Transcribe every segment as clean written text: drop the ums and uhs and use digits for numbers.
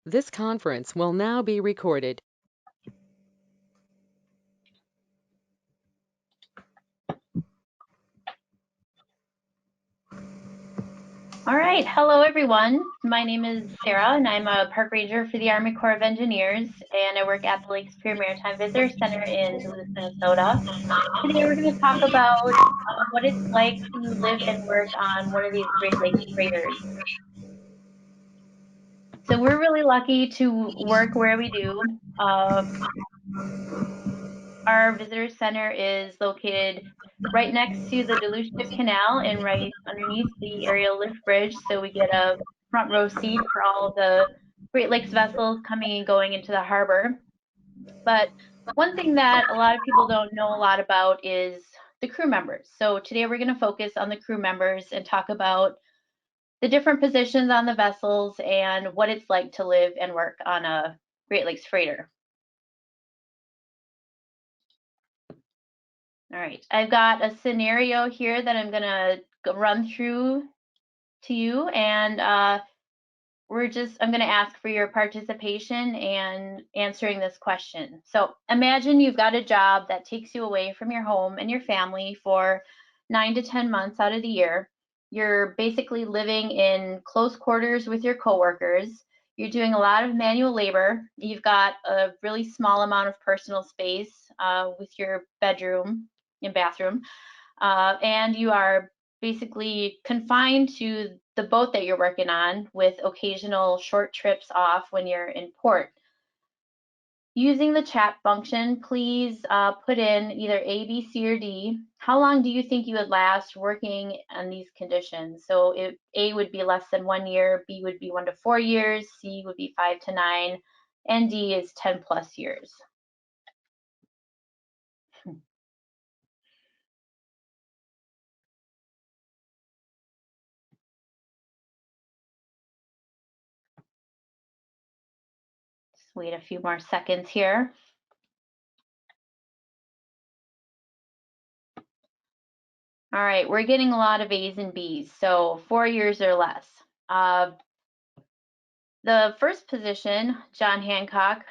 This conference will now be recorded. All right, hello everyone. My name is Sarah and I'm a park ranger for the Army Corps of Engineers and I work at the Lake Superior Maritime Visitor Center in Duluth, Minnesota. Today we're going to talk about what it's like to live and work on one of these Great Lakes freighters. So we're really lucky to work where we do. Our visitor center is located right next to the Duluth Ship Canal and right underneath the aerial lift bridge. So we get a front row seat for all the Great Lakes vessels coming and going into the harbor. But one thing that a lot of people don't know a lot about is the crew members. So today we're going to focus on the crew members and talk about the different positions on the vessels and what it's like to live and work on a Great Lakes freighter. All right, I've got a scenario here that I'm gonna run through to you, and I'm gonna ask for your participation and answering this question. So imagine you've got a job that takes you away from your home and your family for 9 to 10 months out of the year. You're basically living in close quarters with your coworkers. You're doing a lot of manual labor. You've got a really small amount of personal space with your bedroom and bathroom, and you are basically confined to the boat that you're working on with occasional short trips off when you're in port. Using the chat function, please put in either A, B, C, or D. How long do you think you would last working on these conditions? So if A would be less than 1 year, B would be 1 to 4 years, C would be 5 to 9, and D is 10 plus years. Just wait a few more seconds here. All right, we're getting a lot of A's and B's, so 4 years or less. The first position, John Hancock,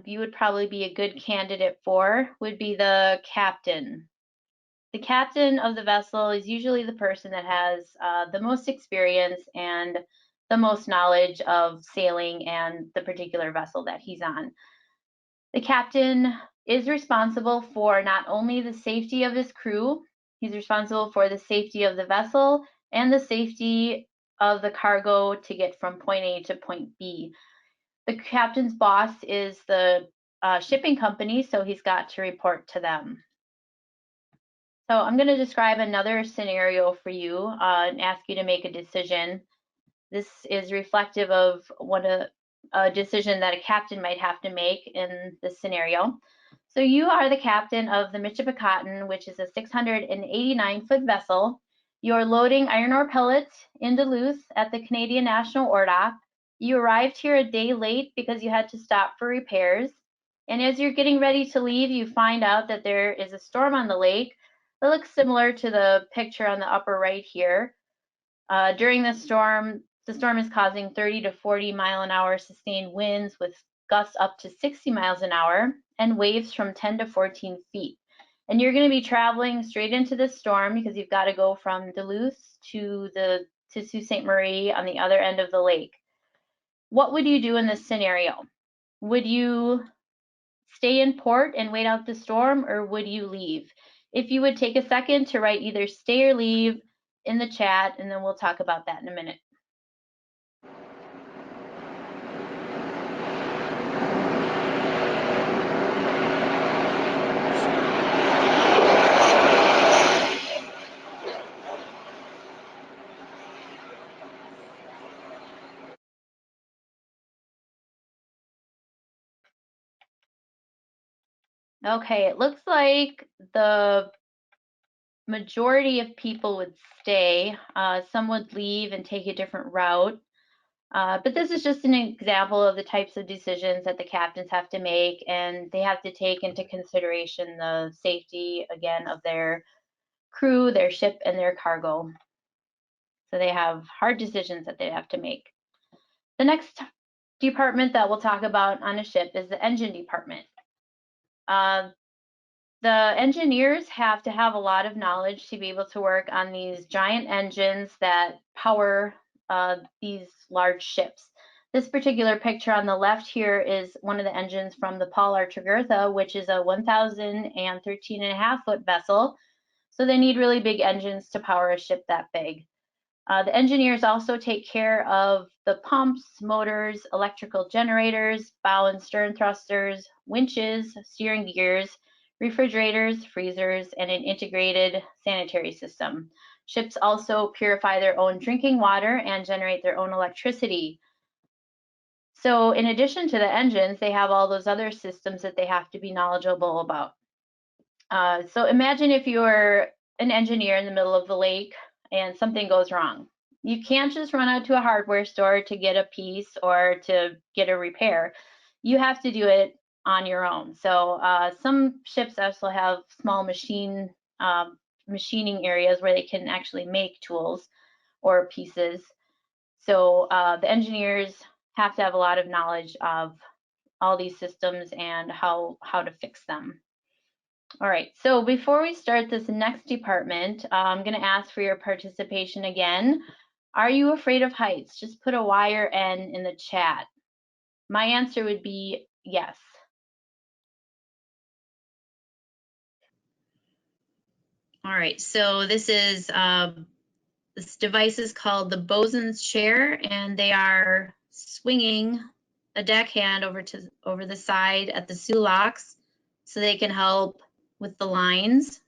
you would probably be a good candidate for, would be the captain. The captain of the vessel is usually the person that has the most experience and the most knowledge of sailing and the particular vessel that he's on. The captain is responsible for not only the safety of his crew, he's responsible for the safety of the vessel and the safety of the cargo to get from point A to point B. The captain's boss is the shipping company, so he's got to report to them. So I'm going to describe another scenario for you and ask you to make a decision. This is reflective of a decision that a captain might have to make in this scenario. So you are the captain of the Michipicoten, which is a 689-foot vessel. You're loading iron ore pellets in Duluth at the Canadian National Ore Dock. You arrived here a day late because you had to stop for repairs. And as you're getting ready to leave, you find out that there is a storm on the lake that looks similar to the picture on the upper right here. During the storm is causing 30 to 40 mile an hour sustained winds with gusts up to 60 miles an hour and waves from 10 to 14 feet. And you're going to be traveling straight into this storm because you've got to go from Duluth to Sault Ste. Marie on the other end of the lake. What would you do in this scenario? Would you stay in port and wait out the storm, or would you leave? If you would take a second to write either stay or leave in the chat, and then we'll talk about that in a minute. Okay, it looks like the majority of people would stay. Some would leave and take a different route. But this is just an example of the types of decisions that the captains have to make, and they have to take into consideration the safety, again, of their crew, their ship, and their cargo. So they have hard decisions that they have to make. The next department that we'll talk about on a ship is the engine department. The engineers have to have a lot of knowledge to be able to work on these giant engines that power these large ships. This particular picture on the left here is one of the engines from the Paul R. Tregurtha, which is a 1,013.5-foot vessel. So they need really big engines to power a ship that big. The engineers also take care of the pumps, motors, electrical generators, bow and stern thrusters, winches, steering gears, refrigerators, freezers, and an integrated sanitary system. Ships also purify their own drinking water and generate their own electricity. So in addition to the engines, they have all those other systems that they have to be knowledgeable about. So imagine if you're an engineer in the middle of the lake and something goes wrong. You can't just run out to a hardware store to get a piece or to get a repair. You have to do it on your own. So some ships also have small machining areas where they can actually make tools or pieces. So the engineers have to have a lot of knowledge of all these systems and how to fix them. All right, so before we start this next department, I'm going to ask for your participation again. Are you afraid of heights? Just put a Y or N in the chat. My answer would be yes. All right, so this device is called the bosun's chair, and they are swinging a deckhand over the side at the sulaks so they can help with the lines.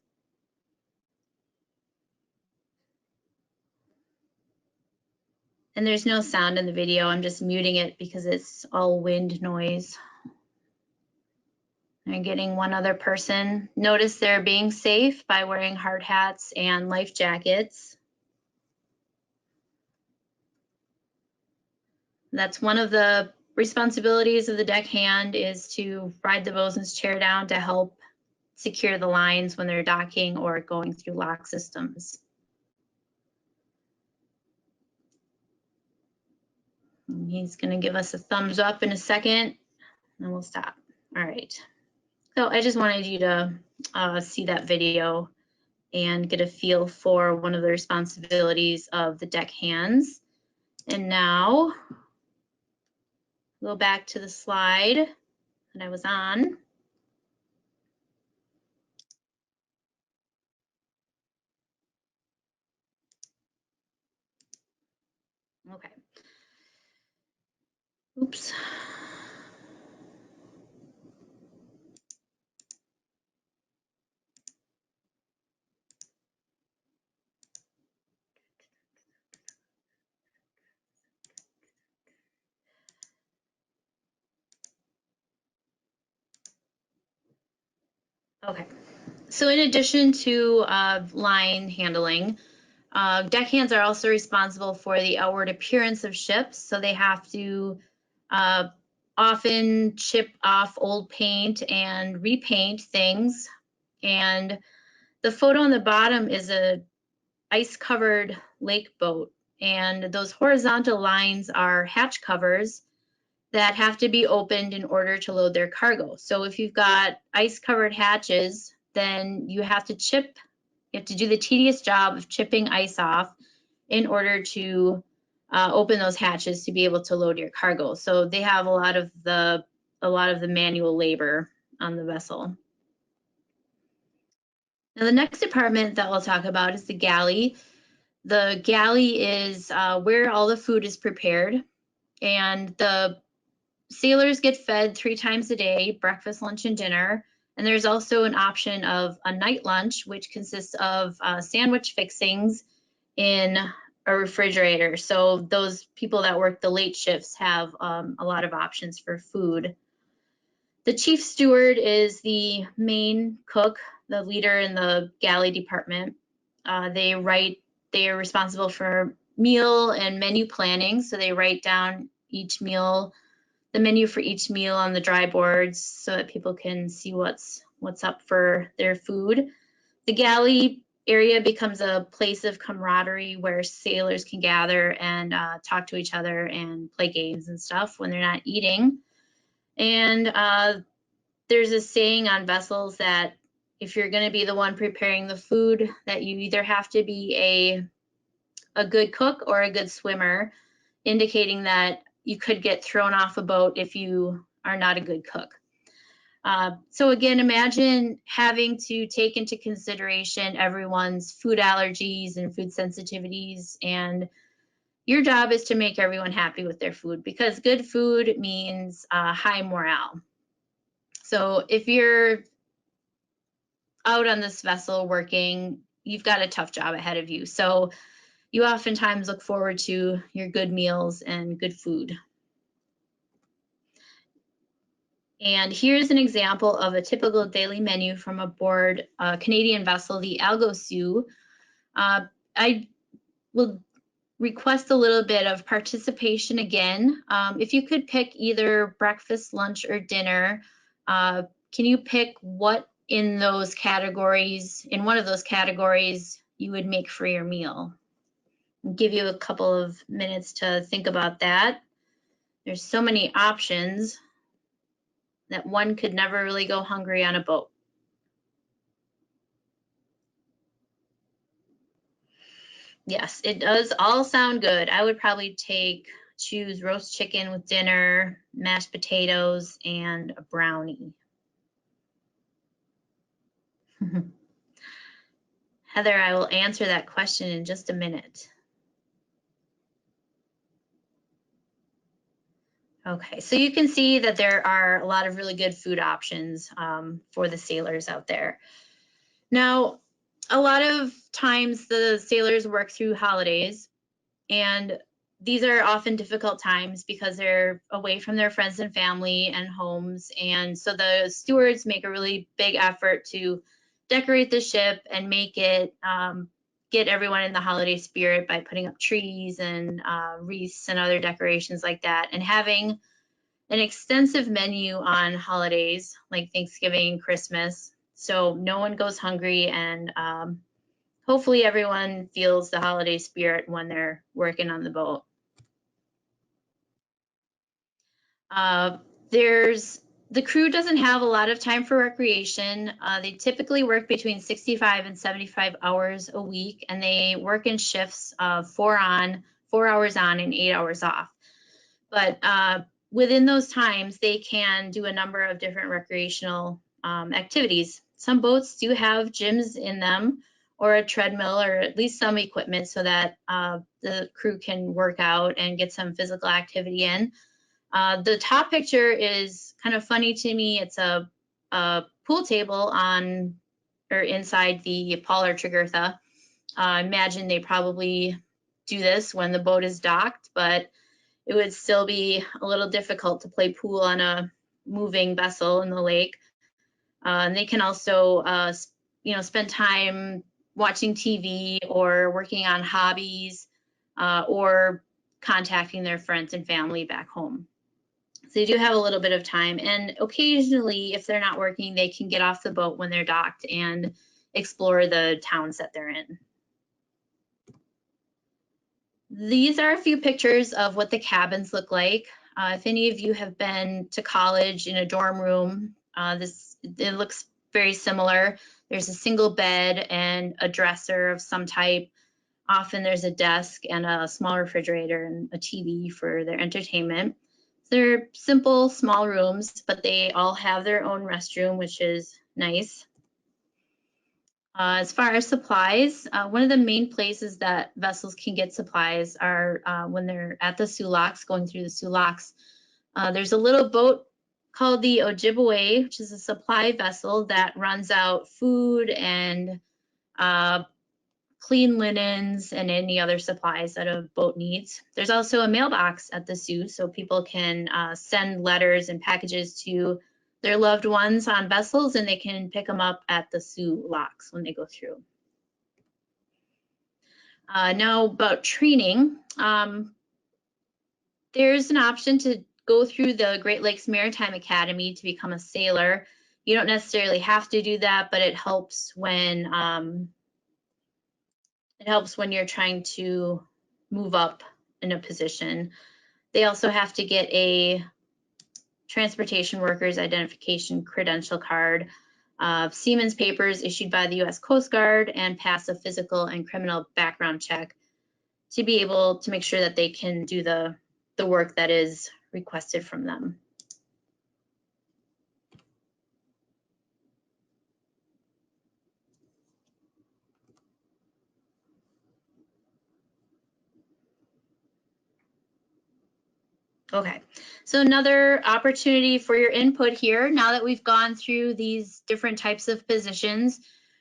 And there's no sound in the video. I'm just muting it because it's all wind noise. I'm getting one other person. Notice they're being safe by wearing hard hats and life jackets. That's one of the responsibilities of the deckhand, is to ride the bosun's chair down to help secure the lines when they're docking or going through lock systems. And he's going to give us a thumbs up in a second, and we'll stop. All right. So I just wanted you to see that video and get a feel for one of the responsibilities of the deckhands. And now go back to the slide that I was on. Okay. Oops. Okay. So in addition to line handling, deckhands are also responsible for the outward appearance of ships. So they have to often chip off old paint and repaint things. And the photo on the bottom is a ice-covered lake boat. And those horizontal lines are hatch covers that have to be opened in order to load their cargo. So if you've got ice-covered hatches, then you have to do the tedious job of chipping ice off in order to open those hatches to be able to load your cargo. So they have a lot of the manual labor on the vessel. Now the next department that we'll talk about is the galley. The galley is where all the food is prepared, and the sailors get fed 3 times a day, breakfast, lunch, and dinner. And there's also an option of a night lunch, which consists of sandwich fixings in a refrigerator. So those people that work the late shifts have a lot of options for food. The chief steward is the main cook, the leader in the galley department. They are responsible for meal and menu planning. So they write down each meal, the menu for each meal on the dry boards so that people can see what's up for their food. The galley area becomes a place of camaraderie where sailors can gather and talk to each other and play games and stuff when they're not eating. And there's a saying on vessels that if you're going to be the one preparing the food, that you either have to be a good cook or a good swimmer, indicating that you could get thrown off a boat if you are not a good cook. So again, imagine having to take into consideration everyone's food allergies and food sensitivities, and your job is to make everyone happy with their food, because good food means high morale. So if you're out on this vessel working, you've got a tough job ahead of you. So you oftentimes look forward to your good meals and good food. And here's an example of a typical daily menu from aboard a Canadian vessel, the Algo Sioux. I will request a little bit of participation again. If you could pick either breakfast, lunch, or dinner, can you pick what in those categories, in one of those categories, you would make for your meal? I'll give you a couple of minutes to think about that. There's so many options that one could never really go hungry on a boat. Yes, it does all sound good. I would probably choose roast chicken with dinner, mashed potatoes, and a brownie. Heather, I will answer that question in just a minute. Okay, so you can see that there are a lot of really good food options for the sailors out there. Now, a lot of times the sailors work through holidays, and these are often difficult times because they're away from their friends and family and homes. And so the stewards make a really big effort to decorate the ship and make it, get everyone in the holiday spirit by putting up trees and wreaths and other decorations like that, and having an extensive menu on holidays like Thanksgiving, Christmas, so no one goes hungry, and hopefully everyone feels the holiday spirit when they're working on the boat. The crew doesn't have a lot of time for recreation. They typically work between 65 and 75 hours a week, and they work in shifts of 4 hours on and 8 hours off. But within those times, they can do a number of different recreational activities. Some boats do have gyms in them, or a treadmill, or at least some equipment, so that the crew can work out and get some physical activity in. The top picture is kind of funny to me. It's a pool table on or inside the Paul or Tregurtha. I imagine they probably do this when the boat is docked, but it would still be a little difficult to play pool on a moving vessel in the lake. And they can also, spend time watching TV or working on hobbies or contacting their friends and family back home. So they do have a little bit of time, and occasionally, if they're not working, they can get off the boat when they're docked and explore the towns that they're in. These are a few pictures of what the cabins look like. If any of you have been to college in a dorm room, it looks very similar. There's a single bed and a dresser of some type. Often there's a desk and a small refrigerator and a TV for their entertainment. They're simple, small rooms, but they all have their own restroom, which is nice. As far as supplies, one of the main places that vessels can get supplies are when they're at the Sulaks, going through the Sulaks. There's a little boat called the Ojibwe, which is a supply vessel that runs out food and clean linens and any other supplies that a boat needs. There's also a mailbox at the Sioux, so people can send letters and packages to their loved ones on vessels, and they can pick them up at the Sioux locks when they go through. Now about training, there's an option to go through the Great Lakes Maritime Academy to become a sailor. You don't necessarily have to do that, but it helps when It helps when you're trying to move up in a position. They also have to get a transportation workers identification credential card, Siemens papers issued by the U.S. Coast Guard, and pass a physical and criminal background check to be able to make sure that they can do the work that is requested from them. Okay, so another opportunity for your input here, now that we've gone through these different types of positions,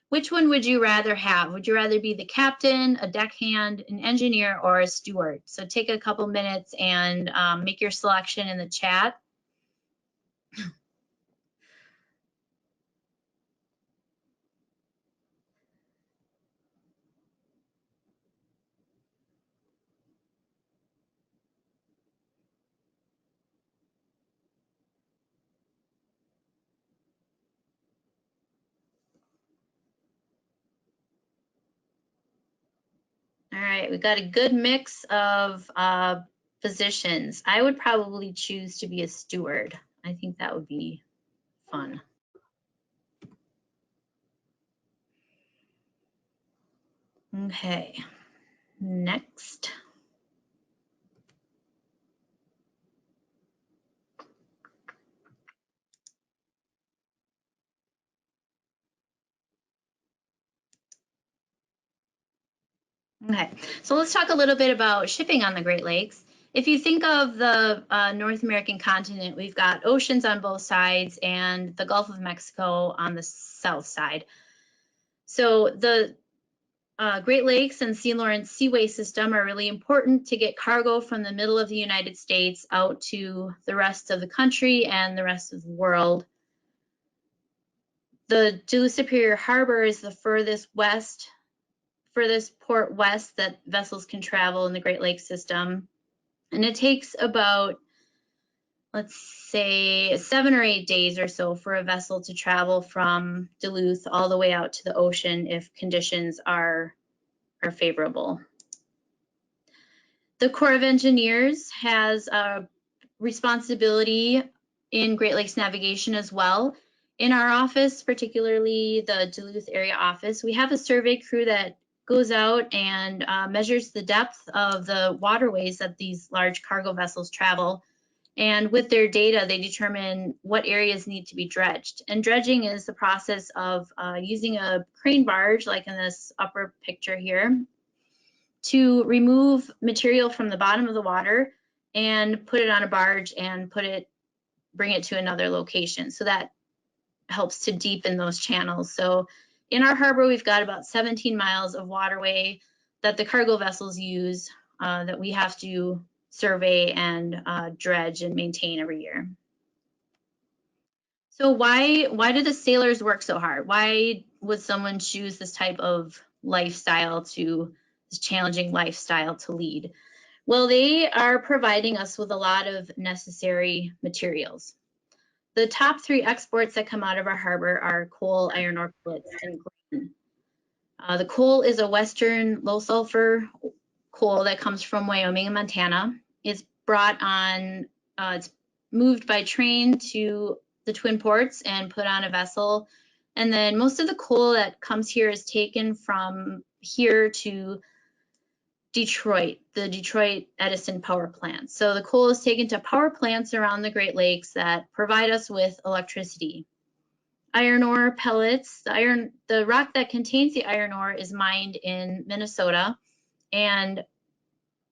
which one would you rather have? Would you rather be the captain, a deckhand, an engineer, or a steward? So take a couple minutes and make your selection in the chat. All right, we've got a good mix of positions. I would probably choose to be a steward. I think that would be fun. Okay, next. Okay, so let's talk a little bit about shipping on the Great Lakes. If you think of the North American continent, we've got oceans on both sides and the Gulf of Mexico on the south side. So the Great Lakes and St. Lawrence Seaway system are really important to get cargo from the middle of the United States out to the rest of the country and the rest of the world. The Duluth Superior Harbor is the furthest port west that vessels can travel in the Great Lakes system. And it takes about, let's say, 7 or 8 days or so for a vessel to travel from Duluth all the way out to the ocean if conditions are favorable. The Corps of Engineers has a responsibility in Great Lakes navigation as well. In our office, particularly the Duluth area office, we have a survey crew that goes out and measures the depth of the waterways that these large cargo vessels travel. And with their data, they determine what areas need to be dredged. And dredging is the process of using a crane barge, like in this upper picture here, to remove material from the bottom of the water and put it on a barge and bring it to another location. So that helps to deepen those channels. So in our harbor, we've got about 17 miles of waterway that the cargo vessels use that we have to survey and dredge and maintain every year. So why do the sailors work so hard? Why would someone choose this type of lifestyle this challenging lifestyle to lead? Well, they are providing us with a lot of necessary materials. The top 3 exports that come out of our harbor are coal, iron ore pellets, and grain. The coal is a Western low sulfur coal that comes from Wyoming and Montana. It's moved by train to the Twin Ports and put on a vessel. And then most of the coal that comes here is taken from here to Detroit, the Detroit Edison power plant. So the coal is taken to power plants around the Great Lakes that provide us with electricity. Iron ore pellets, the rock that contains the iron ore is mined in Minnesota, and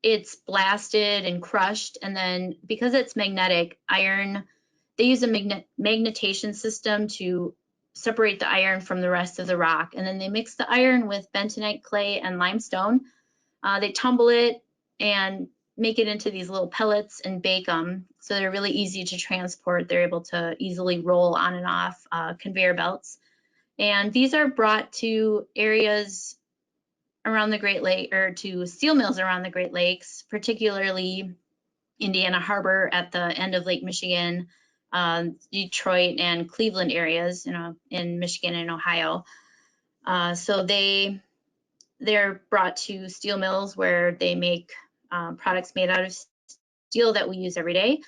it's blasted and crushed, and then because it's magnetic, they use a magnetization system to separate the iron from the rest of the rock, and then they mix the iron with bentonite clay and limestone. They tumble it and make it into these little pellets and bake them, so they're really easy to transport. They're able to easily roll on and off conveyor belts. And these are brought to areas around the Great Lake, or to steel mills around the Great Lakes, particularly Indiana Harbor at the end of Lake Michigan, Detroit and Cleveland areas, in Michigan and Ohio. So they they're brought to steel mills where they make products made out of steel that we use every day.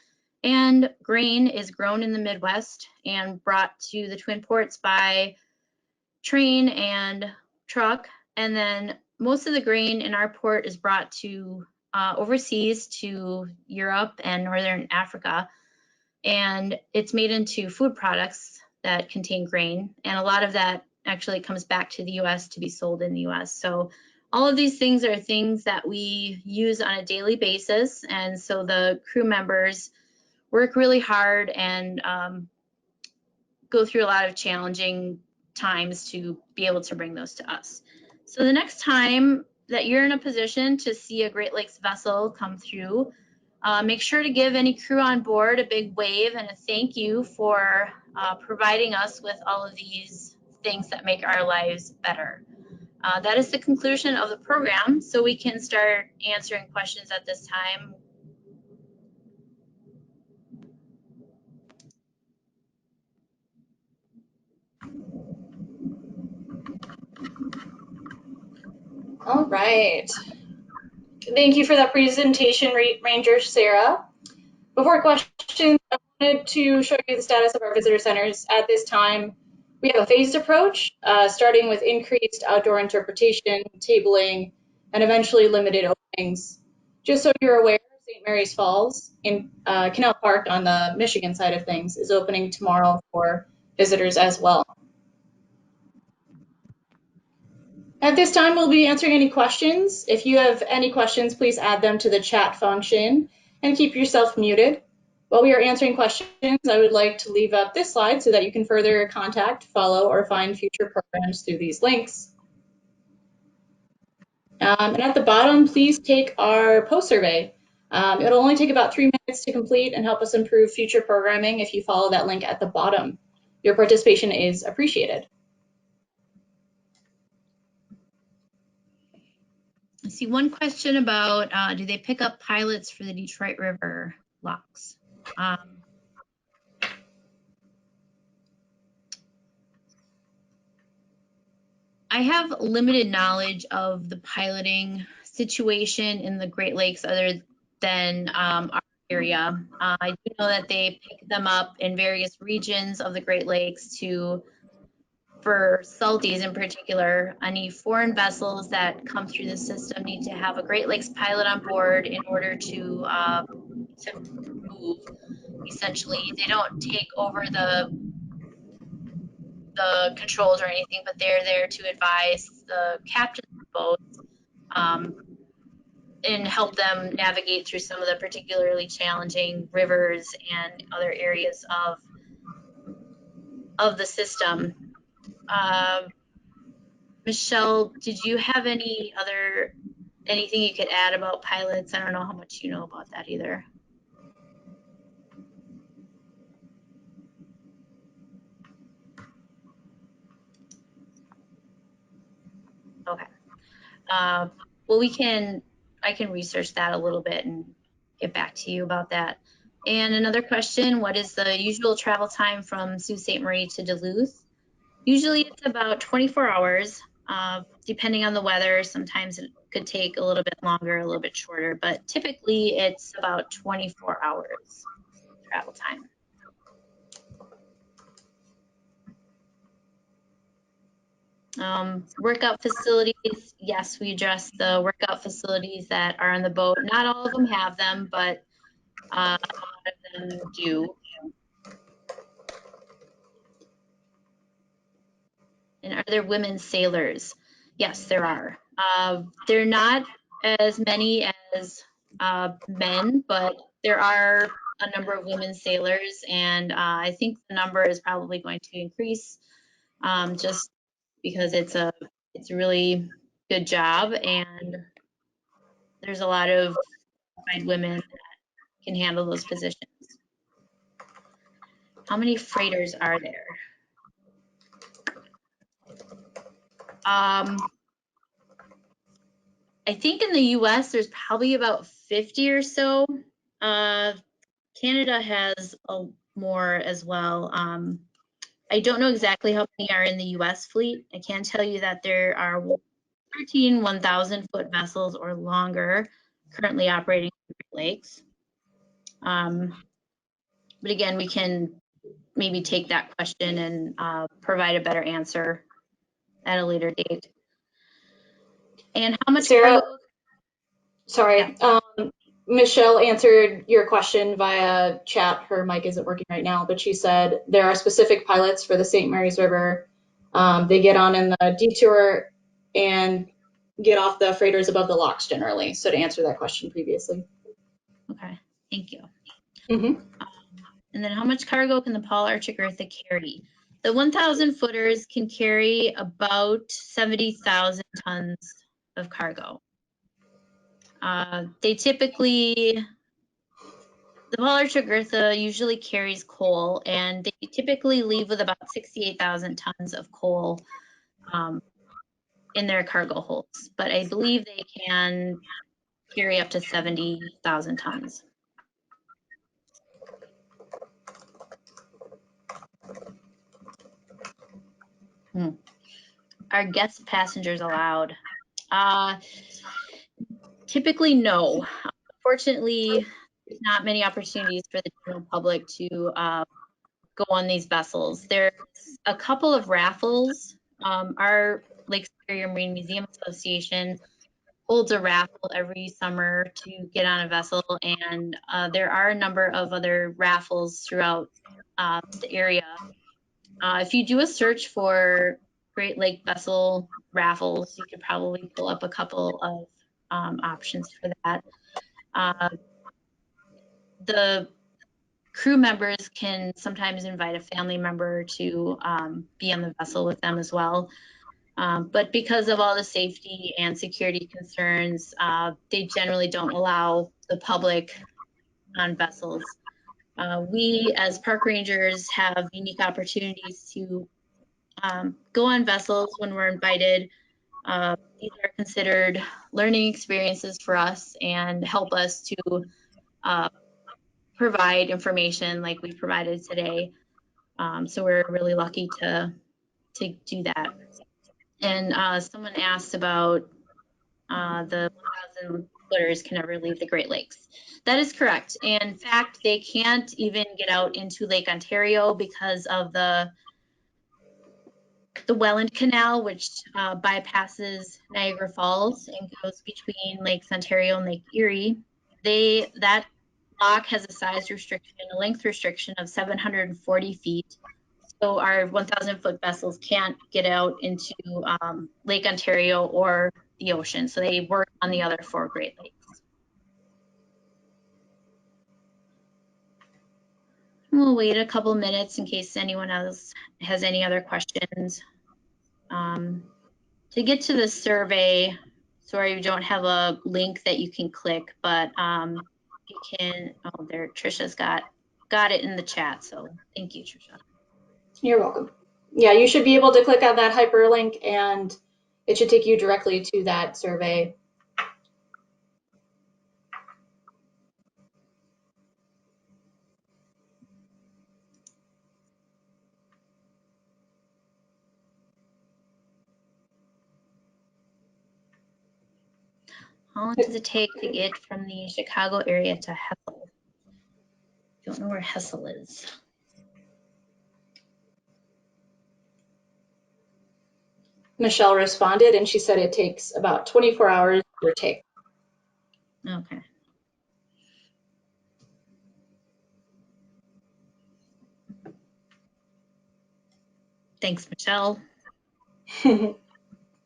And grain is grown in the Midwest and brought to the Twin Ports by train and truck. And then most of the grain in our port is brought to overseas to Europe and Northern Africa. And it's made into food products that contain grain. And a lot of that actually comes back to the US to be sold in the US. So all of these things are things that we use on a daily basis. And so the crew members work really hard and go through a lot of challenging times to be able to bring those to us. So the next time that you're in a position to see a Great Lakes vessel come through, make sure to give any crew on board a big wave and a thank you for providing us with all of these things that make our lives better. That is the conclusion of the program, so we can start answering questions at this time. All right. Thank you for that presentation, Ranger Sarah. Before questions, I wanted to show you the status of our visitor centers. At this time, we have a phased approach, starting with increased outdoor interpretation, tabling, and eventually limited openings. Just so you're aware, St. Mary's Falls in Canal Park on the Michigan side of things is opening tomorrow for visitors as well. At this time, we'll be answering any questions. If you have any questions, please add them to the chat function and keep yourself muted. While we are answering questions, I would like to leave up this slide so that you can further contact, follow, or find future programs through these links. And at the bottom, please take our post survey. It'll only take about 3 minutes to complete and help us improve future programming if you follow that link at the bottom. Your participation is appreciated. I see one question about do they pick up pilots for the Detroit River locks? I have limited knowledge of the piloting situation in the Great Lakes other than our area. I do know that they pick them up in various regions of the Great Lakes for salties in particular. Any foreign vessels that come through the system need to have a Great Lakes pilot on board in order to move. Essentially, they don't take over the controls or anything, but they're there to advise the captain of the boats and help them navigate through some of the particularly challenging rivers and other areas of the system. Michelle, did you have anything you could add about pilots? I don't know how much you know about that either. Okay. Well, I can research that a little bit and get back to you about that. And another question, what is the usual travel time from Sault Ste. Marie to Duluth? Usually it's about 24 hours, depending on the weather. Sometimes it could take a little bit longer, a little bit shorter, but typically it's about 24 hours travel time. Workout facilities, yes, we address the workout facilities that are on the boat. Not all of them have them, but a lot of them do. And are there women sailors? Yes, there are. They're not as many as men, but there are a number of women sailors, and I think the number is probably going to increase just because it's a really good job, and there's a lot of qualified women that can handle those positions. How many freighters are there? I think in the US there's probably about 50 or so. Canada has more as well. I don't know exactly how many are in the US fleet. I can tell you that there are 13 1,000-foot vessels or longer currently operating in the Great Lakes. But again, we can maybe take that question and provide a better answer at a later date. And how much Sarah, cargo? sorry. Yeah. Michelle answered your question via chat. Her mic isn't working right now, but she said there are specific pilots for the St. Mary's River. They get on in the detour and get off the freighters above the locks generally. So to answer that question previously. Okay, thank you. Mm-hmm. And then how much cargo can the Paul Arctic Eartha carry? The 1,000 footers can carry about 70,000 tons of cargo. They typically, the Paul Arctic Eartha usually carries coal, and they typically leave with about 68,000 tons of coal in their cargo holds. But I believe they can carry up to 70,000 tons. Are guest passengers allowed? Typically, no. Unfortunately, there's not many opportunities for the general public to go on these vessels. There's a couple of raffles. Our Lake Superior Marine Museum Association holds a raffle every summer to get on a vessel, and there are a number of other raffles throughout the area. If you do a search for Great Lake vessel raffles, you could probably pull up a couple of options for that. The crew members can sometimes invite a family member to be on the vessel with them as well. But because of all the safety and security concerns, they generally don't allow the public on vessels. We as park rangers have unique opportunities to go on vessels when we're invited. These are considered learning experiences for us and help us to provide information like we provided today. So we're really lucky to do that. And someone asked about the 1,000 footers can never leave the Great Lakes. That is correct. In fact, they can't even get out into Lake Ontario because of the Welland Canal, which bypasses Niagara Falls and goes between Lakes Ontario and Lake Erie. That lock has a size restriction, a length restriction of 740 feet. So our 1,000-foot vessels can't get out into Lake Ontario or the ocean. So they work on the other 4 Great Lakes. We'll wait a couple minutes in case anyone else has any other questions. To get to the survey, sorry, we don't have a link that you can click, but you can, oh, there, Trisha's got it in the chat. So thank you, Trisha. You're welcome. Yeah, you should be able to click on that hyperlink and it should take you directly to that survey. How long does it take to get from the Chicago area to Hessel? Don't know where Hessel is. Michelle responded and she said it takes about 24 hours to take. Okay. Thanks, Michelle.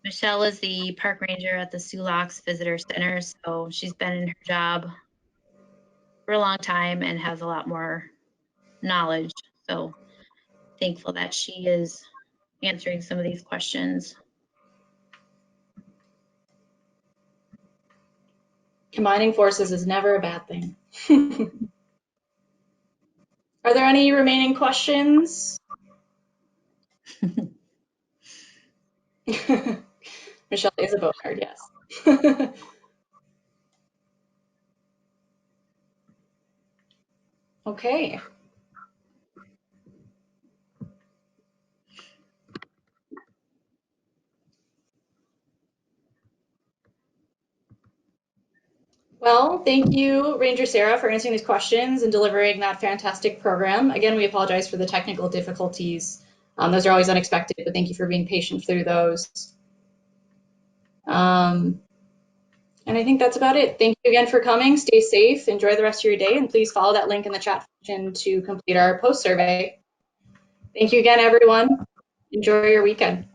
Michelle is the park ranger at the Sioux Locks Visitor Center, so she's been in her job for a long time and has a lot more knowledge. So thankful that she is answering some of these questions. Combining forces is never a bad thing. Are there any remaining questions? Michelle is a boat nerd, yes. Okay. Well, thank you, Ranger Sarah, for answering these questions and delivering that fantastic program. Again, we apologize for the technical difficulties. Those are always unexpected, but thank you for being patient through those. And I think that's about it. Thank you again for coming. Stay safe, enjoy the rest of your day, and please follow that link in the chat function to complete our post survey. Thank you again, everyone. Enjoy your weekend.